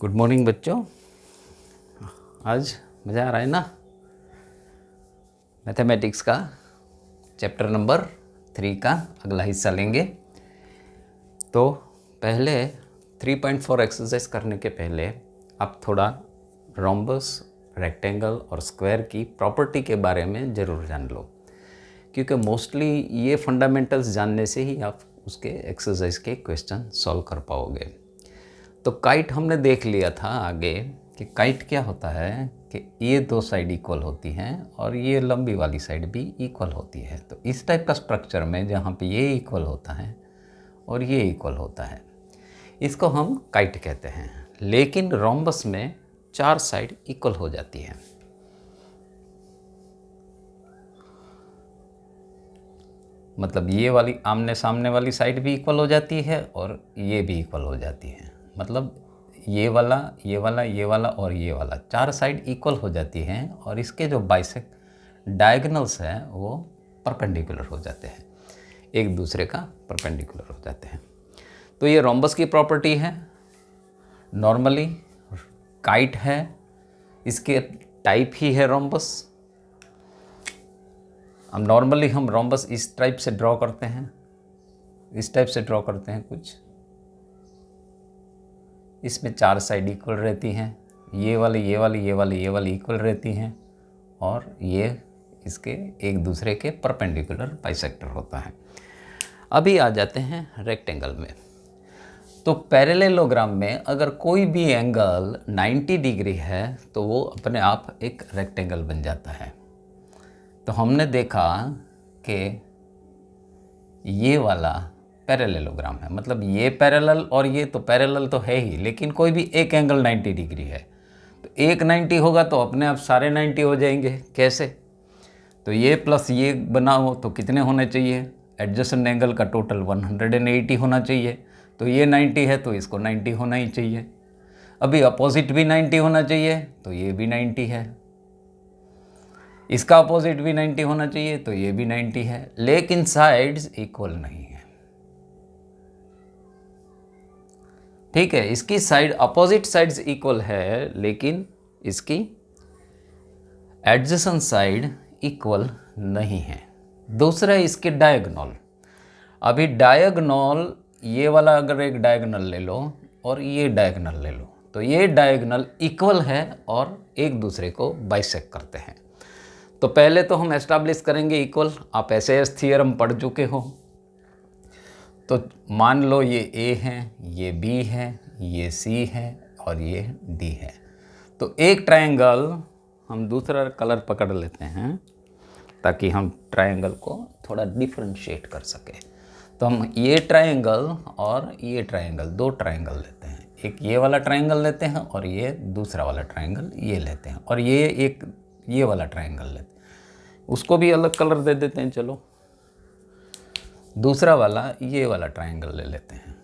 Good morning बच्चों। आज मज़ा आ रहा है ना। मैथमेटिक्स का चैप्टर नंबर 3 का अगला हिस्सा लेंगे। तो पहले 3.4 एक्सरसाइज करने के पहले आप थोड़ा रोम्बस, रेक्टेंगल और स्क्वायर की प्रॉपर्टी के बारे में ज़रूर जान लो, क्योंकि मोस्टली ये फंडामेंटल्स जानने से ही आप उसके एक्सरसाइज के क्वेश्चन सॉल्व कर पाओगे। तो काइट हमने देख लिया था आगे कि काइट क्या होता है कि ये दो साइड इक्वल होती हैं और ये लंबी वाली साइड भी इक्वल होती है। तो इस टाइप का स्ट्रक्चर में जहाँ पे ये इक्वल होता है और ये इक्वल होता है, इसको हम काइट कहते हैं। लेकिन रोम्बस में 4 साइड इक्वल हो जाती है। मतलब ये वाली आमने सामने वाली साइड भी इक्वल हो जाती है और ये भी इक्वल हो जाती है। मतलब ये वाला, ये वाला, ये वाला और ये वाला 4 साइड इक्वल हो जाती हैं और इसके जो बाइसेक्ट डायगोनल्स हैं वो परपेंडिकुलर हो जाते हैं, एक दूसरे का परपेंडिकुलर हो जाते हैं। तो ये रोम्बस की प्रॉपर्टी है। नॉर्मली काइट है, इसके टाइप ही है रोम्बस। अब नॉर्मली हम रोम्बस इस टाइप से ड्रॉ करते हैं, इस टाइप से ड्रॉ करते हैं कुछ। इसमें 4 साइड इक्वल रहती हैं, ये वाली, ये वाली, ये वाली, ये वाली इक्वल रहती हैं और ये इसके एक दूसरे के परपेंडिकुलर बाइसेक्टर होता है। अभी आ जाते हैं रेक्टेंगल में। तो पैरेललोग्राम में अगर कोई भी एंगल 90 डिग्री है तो वो अपने आप एक रेक्टेंगल बन जाता है। तो हमने देखा कि ये वाला पैरेललोग्राम है, मतलब ये पैरेलल और ये तो पैरेलल तो है ही, लेकिन कोई भी एक एंगल 90 डिग्री है तो एक 90 होगा तो अपने आप सारे 90 हो जाएंगे। कैसे? तो ये प्लस ये बनाओ तो कितने होने चाहिए? एडजेसेंट एंगल का टोटल 180 होना चाहिए। तो ये 90 है तो इसको 90 होना ही चाहिए। अभी अपोजिट भी 90 होना चाहिए तो ये भी 90 है, इसका अपोजिट भी 90 होना चाहिए तो ये भी 90 है, लेकिन साइड्स इक्वल नहीं है। ठीक है, इसकी साइड अपोजिट साइड्स इक्वल है लेकिन इसकी एडजेसेंट साइड इक्वल नहीं है। दूसरा इसके डायगोनल। अभी डायगोनल, ये वाला अगर एक डायगोनल ले लो और ये डायगोनल ले लो तो ये डायगोनल इक्वल है और एक दूसरे को बाइसेक्ट करते हैं। तो पहले तो हम एस्टैब्लिश करेंगे इक्वल। आप एसएएस थ्योरम पढ़ चुके हो। तो मान लो ये ए है, ये बी है, ये सी है और ये डी है। तो एक ट्रायंगल, हम दूसरा कलर पकड़ लेते हैं ताकि हम ट्रायंगल को थोड़ा डिफरेंशिएट कर सके। तो हम ये ट्रायंगल और ये ट्रायंगल, 2 ट्रायंगल लेते हैं। एक ये वाला ट्रायंगल लेते हैं और ये दूसरा वाला ट्रायंगल ये लेते हैं और ये एक ये वाला ट्रायंगल लेते हैं। उसको भी अलग कलर दे देते हैं। चलो दूसरा वाला ये वाला ट्रायंगल ले लेते हैं।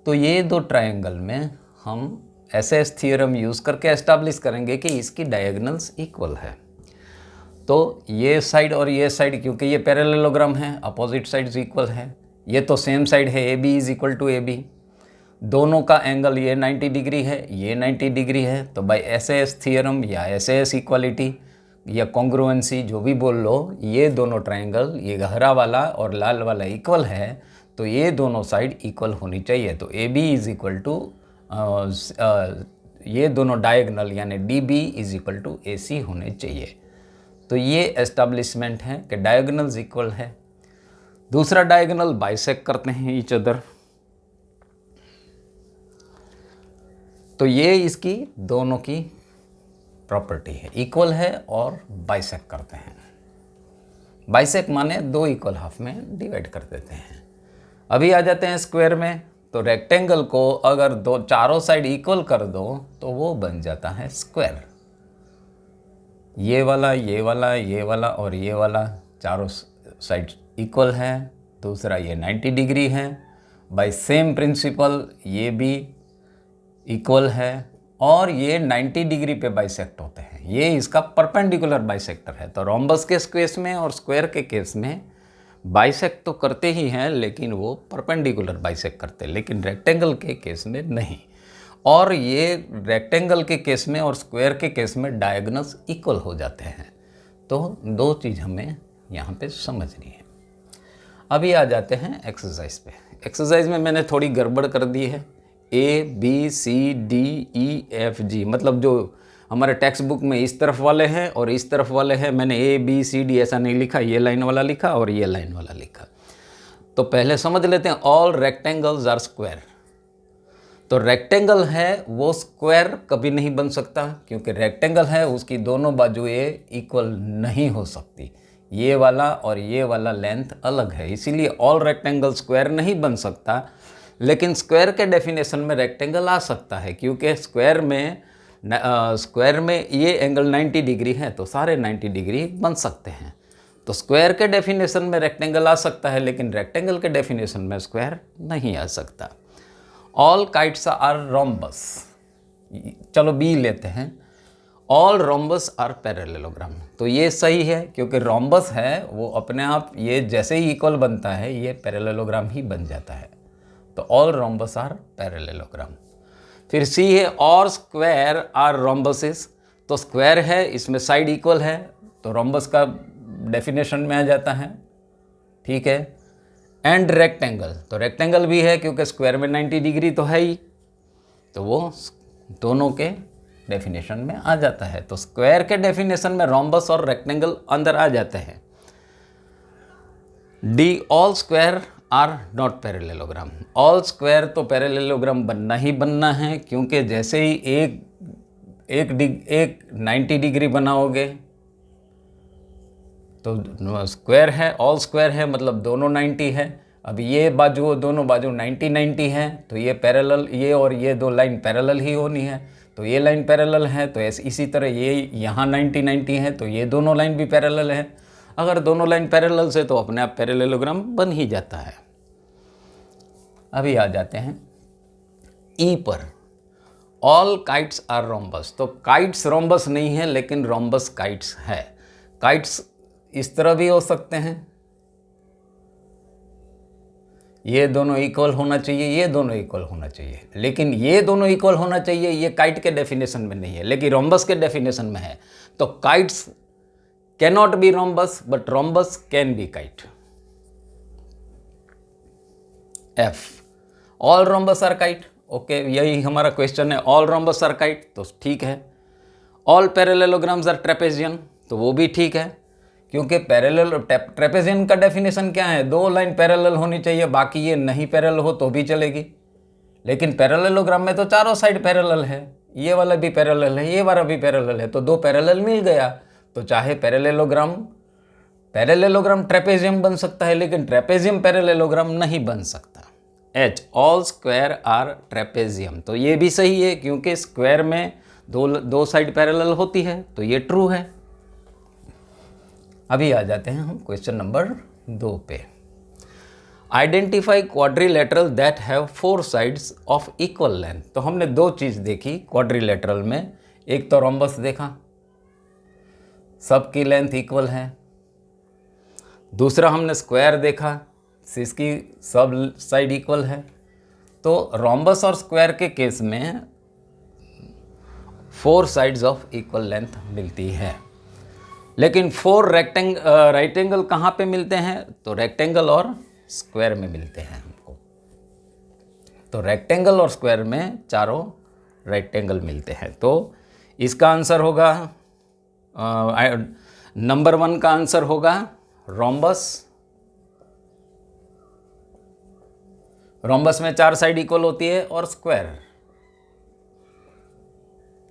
तो ये 2 ट्रायंगल में हम एसएएस थ्योरम यूज़ करके एस्टैब्लिश करेंगे कि इसकी डायगोनल्स इक्वल है। तो ये साइड और ये साइड, क्योंकि ये पैरेललोग्राम है, अपोजिट साइड्स इक्वल है। ये तो सेम साइड है, A B is equal to A B. दोनों का एंगल ये 90 डिग्री है, ये 90 डिग्री है। तो बाय एसएएस थ्योरम या एसएएस इक्वालिटी या कॉन्ग्रुएंसी जो भी बोल लो, ये दोनों ट्रायंगल, ये हरा वाला और लाल वाला इक्वल है तो ये दोनों साइड इक्वल होनी चाहिए। तो A B is equal to ये दोनों डायगोनल यानी D B is equal to A C होने चाहिए। तो ये एस्टैब्लिशमेंट है कि डायगोनल्स इक्वल है। दूसरा डायगोनल बाइसेक्ट करते हैं ईच अदर। तो ये इसकी दोनों की प्रॉपर्टी है, इक्वल है और बाइसेक्ट करते हैं। बाइसेक्ट माने 2 इक्वल हाफ में डिवाइड कर देते हैं। अभी आ जाते हैं स्क्वायर में। तो रेक्टेंगल को अगर चारों साइड इक्वल कर दो तो वो बन जाता है स्क्वायर। ये वाला, ये वाला, ये वाला और ये वाला चारों साइड इक्वल है। दूसरा ये 90 डिग्री है। बाय सेम प्रिंसिपल ये भी इक्वल है और ये 90 डिग्री पे बाइसेक्ट होते हैं। ये इसका परपेंडिकुलर बाइसेक्टर है। तो रोम्बस के केस में और स्क्वायर के केस में बाइसेक्ट तो करते ही हैं लेकिन वो परपेंडिकुलर बाइसेक्ट करते हैं, लेकिन रेक्टेंगल के केस में नहीं। और ये रेक्टेंगल के केस में और स्क्वायर के केस में डायगोनल्स इक्वल हो जाते हैं। तो दो चीज़ हमें यहाँ पे समझनी है। अभी आ जाते हैं एक्सरसाइज पे। एक्सरसाइज में मैंने थोड़ी गड़बड़ कर दी है। ABCDEFG मतलब जो हमारे टेक्स्ट बुक में इस तरफ वाले हैं और इस तरफ वाले हैं, मैंने ABCD ऐसा नहीं लिखा, ये लाइन वाला लिखा और ये लाइन वाला लिखा। तो पहले समझ लेते हैं, ऑल रेक्टेंगल्स आर स्क्वायर। तो रेक्टेंगल है वो स्क्वायर कभी नहीं बन सकता, क्योंकि रेक्टेंगल है उसकी दोनों बाजुएं इक्वल नहीं हो सकती। ये वाला और ये वाला लेंथ अलग है, इसीलिए ऑल रेक्टेंगल स्क्वायर नहीं बन सकता। लेकिन स्क्वायर के डेफिनेशन में रेक्टेंगल आ सकता है, क्योंकि स्क्वायर में ये एंगल 90 डिग्री है तो सारे 90 डिग्री बन सकते हैं। तो स्क्वायर के डेफिनेशन में रेक्टेंगल आ सकता है, लेकिन रेक्टेंगल के डेफिनेशन में स्क्वायर नहीं आ सकता। All kites are rhombus. चलो बी लेते हैं, ऑल रोम्बस आर पैरेललोग्राम। तो ये सही है, क्योंकि रोम्बस है वो अपने आप ये जैसे ही इक्वल बनता है ये पैरेललोग्राम ही बन जाता है। तो ऑल रोम्बस आर पैरेललोग्राम। फिर सी है, और स्क्वायर आर रोम्बसेस। तो स्क्वायर है, इसमें साइड इक्वल है, तो रोम्बस का डेफिनेशन में आ जाता है, ठीक है। एंड रेक्टेंगल, तो रेक्टेंगल भी है क्योंकि स्क्वायर में 90 डिग्री तो है ही, तो वो दोनों के डेफिनेशन में आ जाता है। तो स्क्वायर के डेफिनेशन में रोम्बस और रेक्टेंगल अंदर आ जाते हैं। D, all square are not parallelogram. All square तो पैरेललोग्राम बनना ही बनना है, क्योंकि जैसे ही एक 90 डिग्री बनाओगे तो स्क्वायर है, ऑल स्क्वायर है मतलब दोनों 90 है। अब ये बाजू दोनों बाजू 90 है, तो ये पैरेलल, ये और ये दो लाइन पैरेलल ही होनी है। तो ये लाइन पैरेलल है, तो इसी तरह ये यहाँ 90 है, तो ये दोनों लाइन भी पैरेलल है। अगर दोनों लाइन पैरेलल से तो अपने आप पैरेललोग्राम बन ही जाता है। अभी आ जाते हैं ई पर, ऑल काइट्स आर रोम्बस। तो काइट्स रोम्बस नहीं है, लेकिन रोम्बस काइट्स है। काइट्स इस तरह भी हो सकते हैं, ये दोनों इक्वल होना चाहिए, ये दोनों इक्वल होना चाहिए, लेकिन ये दोनों इक्वल होना चाहिए ये काइट के डेफिनेशन में नहीं है, लेकिन रोम्बस के डेफिनेशन में है। तो kites can not be rhombus, but rhombus can be kite. F, all rhombus are kite. Okay, यही हमारा क्वेश्चन है, ऑल रोम्बस आर काइट, तो ठीक है। ऑल पैरेललोग्राम्स आर ट्रेपेजियन, तो वो भी ठीक है, क्योंकि ट्रेपेजियन का डेफिनेशन क्या है, दो लाइन पैरेलल होनी चाहिए, बाकी ये नहीं पैरेलल हो तो भी चलेगी। लेकिन पैरेललोग्राम में तो चारों साइड पैरेलल है, ये वाला भी पैरेलल है, ये वाला भी पैरेलल है, तो दो पैरेलल मिल गया। तो चाहे पैरेललोग्राम ट्रेपेजियम बन सकता है, लेकिन ट्रेपेजियम पैरेललोग्राम नहीं बन सकता। H, all square are trapezium. तो ये भी सही है, क्योंकि स्क्वायर में दो साइड पैरेलल होती है, तो ये ट्रू है। अभी आ जाते हैं हम क्वेश्चन नंबर 2 पे। Identify quadrilateral that have 4 sides of equal length. तो हमने दो चीज़ देखी क्वाड्रिलेटरल में, एक तो रोम्बस देखा, सबकी लेंथ इक्वल है। दूसरा हमने स्क्वायर देखा, इसकी सब साइड इक्वल है। तो रोम्बस और स्क्वायर के केस में 4 साइड्स ऑफ इक्वल लेंथ मिलती है। लेकिन 4 राइट एंगल कहाँ पे मिलते हैं, तो रेक्टेंगल और स्क्वायर में मिलते हैं हमको। तो रेक्टेंगल और स्क्वायर में चारों राइट एंगल मिलते हैं। तो इसका आंसर होगा नंबर 1 का आंसर होगा रोम्बस। रोम्बस में 4 साइड इक्वल होती है, और स्क्वायर,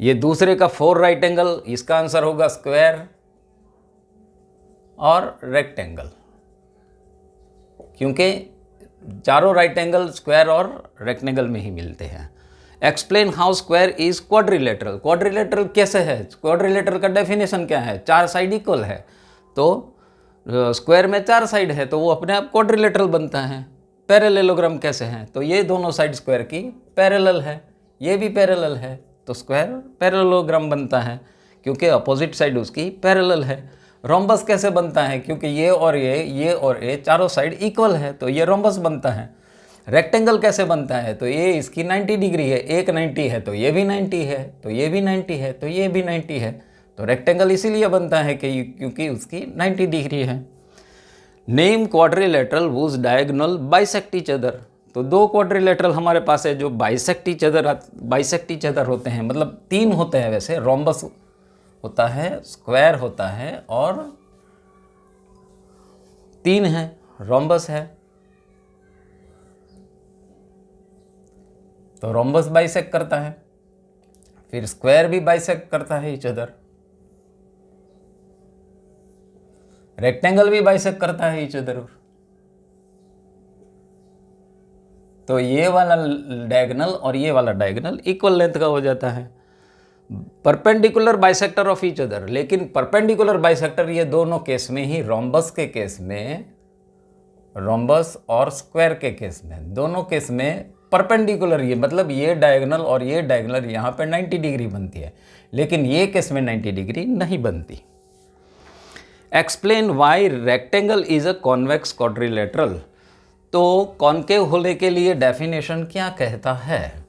ये दूसरे का 4 राइट एंगल, इसका आंसर होगा स्क्वायर और रेक्टेंगल, क्योंकि चारों राइट एंगल स्क्वायर और रेक्टेंगल में ही मिलते हैं। Explain how square is quadrilateral. Quadrilateral कैसे है, क्वाड्रिलेटरल का डेफिनेशन क्या है, 4 साइड इक्वल है। तो स्क्वायर में 4 साइड है, तो वो अपने आप क्वाड्रिलेटरल बनता है। पैरेललोग्राम कैसे हैं, तो ये दोनों साइड स्क्वायर की पैरेलल है, ये भी पैरेलल है, तो स्क्वायर पैरेललोग्राम बनता है, क्योंकि अपोजिट साइड उसकी पैरेलल है। रोम्बस कैसे बनता है, क्योंकि ये और ये चारों साइड इक्वल है, तो ये रोम्बस बनता है। रेक्टेंगल कैसे बनता है, तो ये इसकी 90 डिग्री है, एक 90 है तो ये भी 90 है, तो ये भी 90 है तो ये भी 90 है, तो रेक्टेंगल इसीलिए बनता है कि क्योंकि उसकी 90 डिग्री है। Name quadrilateral whose diagonal bisect each other, तो दो क्वाड्रिलेटरल हमारे पास है जो बाइसेक्ट ईच अदर होते हैं, मतलब तीन होते हैं वैसे, रोम्बस होता है, स्क्वायर होता है और तीन है, रोम्बस है। तो रोम्बस बाइसेक्ट करता है, फिर स्क्वायर भी बाइसेक्ट करता है ईच अदर, रेक्टेंगल भी बाइसेक्ट करता है ईच अदर। तो ये वाला डायगोनल और ये वाला डायगोनल इक्वल लेंथ का हो जाता है। Perpendicular bisector of each other, लेकिन परपेंडिकुलर बाइसेक्टर ये दोनों केस में ही, रोम्बस के केस में, रोम्बस और स्क्वायर के केस में, दोनों केस में परपेंडिकुलर, ये मतलब ये डायगोनल और ये डायगोनल यहाँ पे 90 डिग्री बनती है, लेकिन ये केस में 90 डिग्री नहीं बनती। Explain why rectangle is a convex quadrilateral, तो कॉन्केव होने के लिए डेफिनेशन क्या कहता है?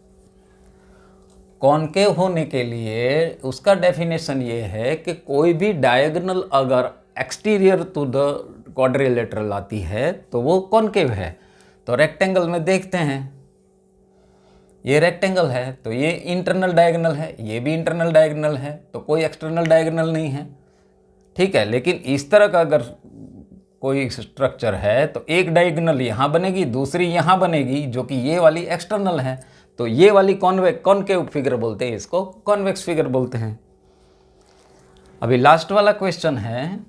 कॉन्केव होने के लिए उसका डेफिनेशन ये है कि कोई भी डायगोनल अगर एक्सटीरियर टू द क्वाड्रिलेटरल आती है तो वो कॉन्केव है। तो रेक्टेंगल में देखते हैं, ये रेक्टेंगल है तो ये इंटरनल डायगोनल है, ये भी इंटरनल डायगोनल है, तो कोई एक्सटर्नल डायगोनल नहीं है, ठीक है। लेकिन इस तरह का अगर कोई स्ट्रक्चर है तो एक डायगोनल यहाँ बनेगी, दूसरी यहाँ बनेगी, जो कि ये वाली एक्सटर्नल है, तो ये वाली कॉन्केव फिगर बोलते हैं, इसको कॉन्वेक्स फिगर बोलते हैं। अभी लास्ट वाला क्वेश्चन है,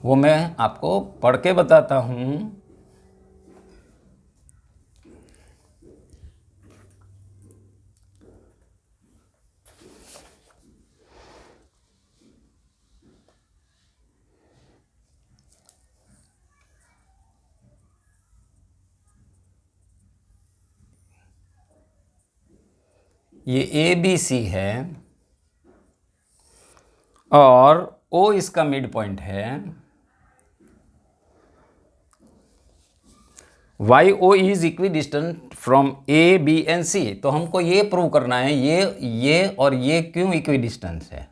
वो मैं आपको पढ़ के बताता हूँ। ये ABC है और O इसका मिड पॉइंट है, YO is equidistant from A, B and C। तो हमको ये प्रूव करना है ये और ये क्यों इक्विडिस्टेंस है,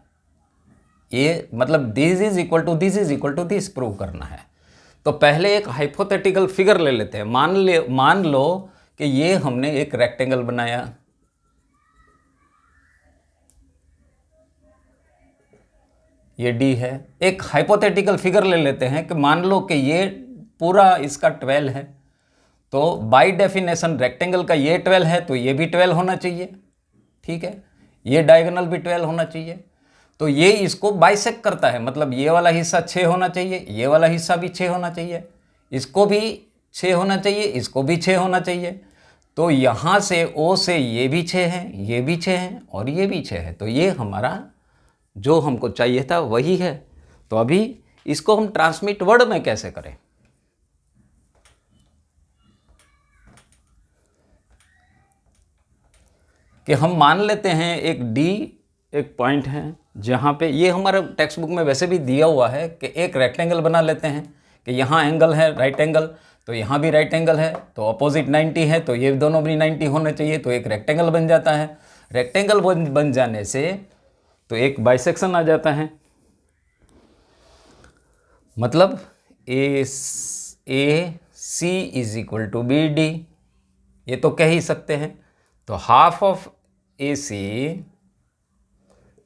ये मतलब this is equal to this prove करना है। तो पहले एक हाइपोथेटिकल फिगर ले लेते हैं। मान लो कि ये हमने एक रेक्टेंगल बनाया, ये D है। एक हाइपोथेटिकल फिगर ले लेते हैं कि मान लो कि ये पूरा इसका 12 है, तो बाय डेफिनेशन रेक्टेंगल का ये 12 है तो ये भी 12 होना चाहिए, ठीक है, ये डायगोनल भी 12 होना चाहिए। तो ये इसको बाइसेक्ट करता है, मतलब ये वाला हिस्सा 6 होना चाहिए, ये वाला हिस्सा भी 6 होना चाहिए, इसको भी 6 होना चाहिए, इसको भी 6 होना चाहिए। तो यहाँ से O से ये भी 6 है, ये भी 6 है और ये भी 6 है, तो ये हमारा जो हमको चाहिए था वही है। तो अभी इसको हम ट्रांसमिट वर्ड में कैसे करें? कि हम मान लेते हैं एक D एक पॉइंट है जहाँ पे, ये हमारे टेक्स्ट बुक में वैसे भी दिया हुआ है कि एक रेक्टेंगल बना लेते हैं कि यहाँ एंगल है राइट एंगल, तो यहाँ भी राइट एंगल है, तो अपोजिट 90 है, तो ये दोनों भी 90 होने चाहिए, तो एक रेक्टेंगल बन जाता है। रेक्टेंगल बन जाने से तो एक बाइसेक्शन आ जाता है, मतलब AC is equal to BD, ये तो कह ही सकते हैं। तो half of AC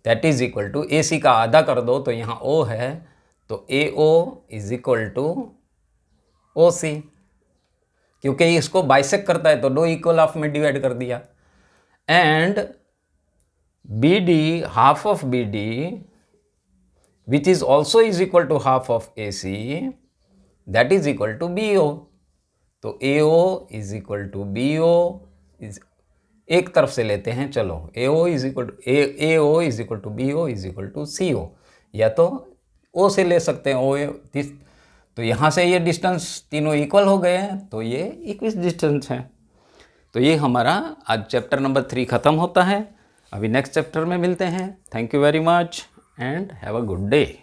that is equal to, AC का आधा कर दो तो यहाँ O है, तो AO is equal to OC, क्योंकि इसको बाइसेक्ट करता है तो दो इक्वल हाफ में डिवाइड कर दिया। And BD, half of BD which is also is equal to half of AC that is equal to BO। तो AO is equal to BO is, एक तरफ से लेते हैं, चलो AO is equal to BO is equal to CO, या तो O से ले सकते हैं OA। तो यहाँ से ये डिस्टेंस तीनों इक्वल हो गए हैं, तो ये इक्विस डिस्टेंस है। तो ये हमारा आज चैप्टर नंबर 3 ख़त्म होता है। अभी नेक्स्ट चैप्टर में मिलते हैं। Thank you very much and have a good day.